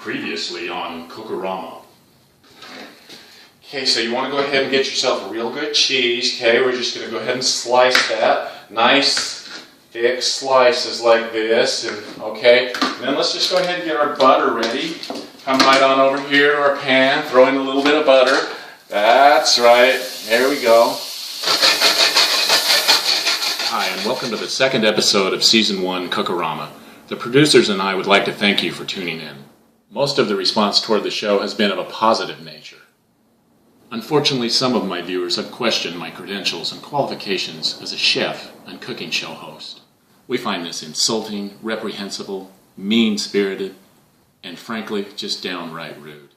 Previously on Cook-A-Ramma. Okay, so you want to go ahead and get yourself a real good cheese. Okay, we're just going to go ahead and slice that. Nice, thick slices like this. And then let's just go ahead and get our butter ready. Come right on over here to our pan, throw in a little bit of butter. That's right, there we go. Hi, and welcome to the second episode of Season 1 Cook-A-Ramma. The producers and I would like to thank you for tuning in. Most of the response toward the show has been of a positive nature. Unfortunately, some of my viewers have questioned my credentials and qualifications as a chef and cooking show host. We find this insulting, reprehensible, mean-spirited, and frankly, just downright rude.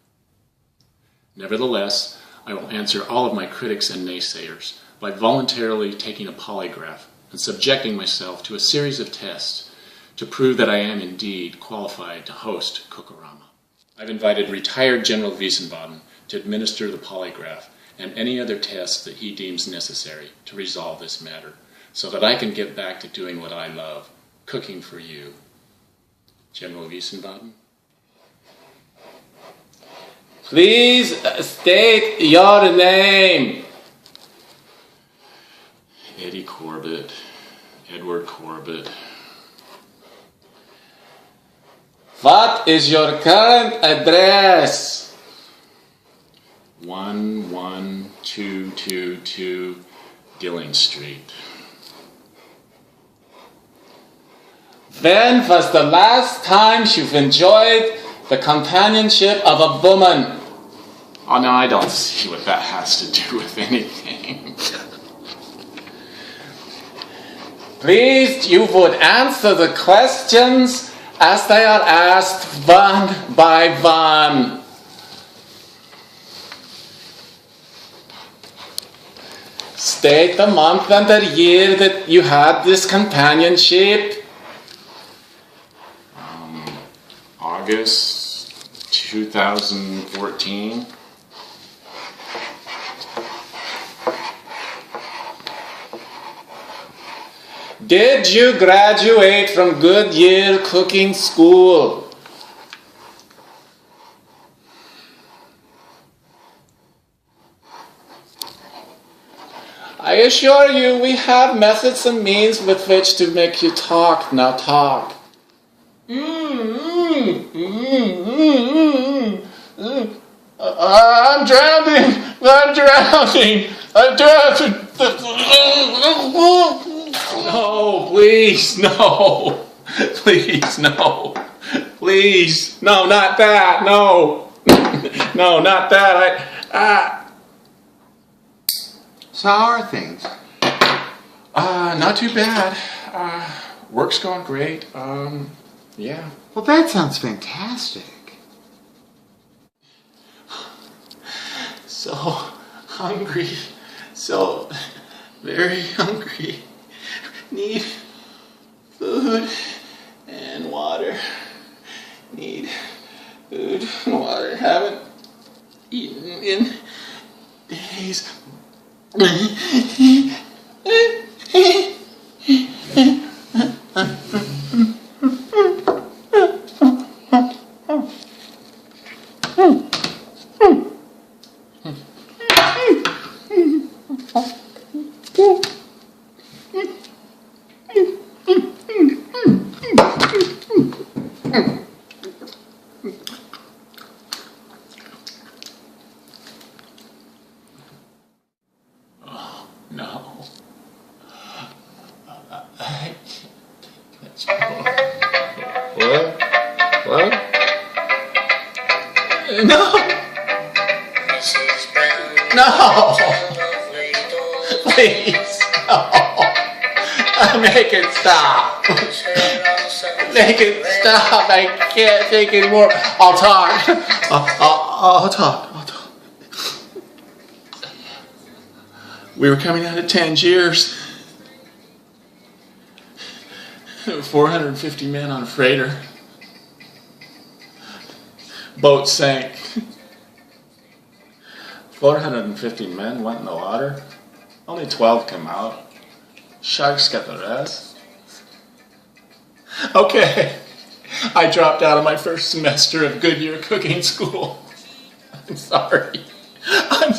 Nevertheless, I will answer all of my critics and naysayers by voluntarily taking a polygraph and subjecting myself to a series of tests to prove that I am indeed qualified to host Cook-A-Ramma. I've invited retired General Wiesenbaden to administer the polygraph and any other tests that he deems necessary to resolve this matter, so that I can get back to doing what I love, cooking for you. General Wiesenbaden? Please state your name. Eddie Corbett. Edward Corbett. What is your current address? 11222 Dilling Street. When was the last time you've enjoyed the companionship of a woman? Oh no, I don't see what that has to do with anything. Please, you would answer the questions as they are asked one by one. State the month and the year that you had this companionship. August 2014. Did you graduate from Goodyear Cooking School? I assure you we have methods and means with which to make you talk. Now talk. I'm drowning! I'm drowning! No, please, no. Please, no. Please. No, not that. No. No, not that. So how are things? Not too bad. Work's going great. Yeah. Well, that sounds fantastic. So hungry. So very hungry. Need food and water. Need food and water. Haven't eaten in days. No. What? What? No! No! Please, no! Make it stop! Make it stop! I can't take it anymore. I'll talk. I'll talk. We were coming out of Tangiers. 450 men on a freighter. Boat sank. 450 men went in the water. Only 12 come out. Sharks got the rest. Okay. I dropped out of my first semester of Goodyear cooking school. I'm sorry. I'm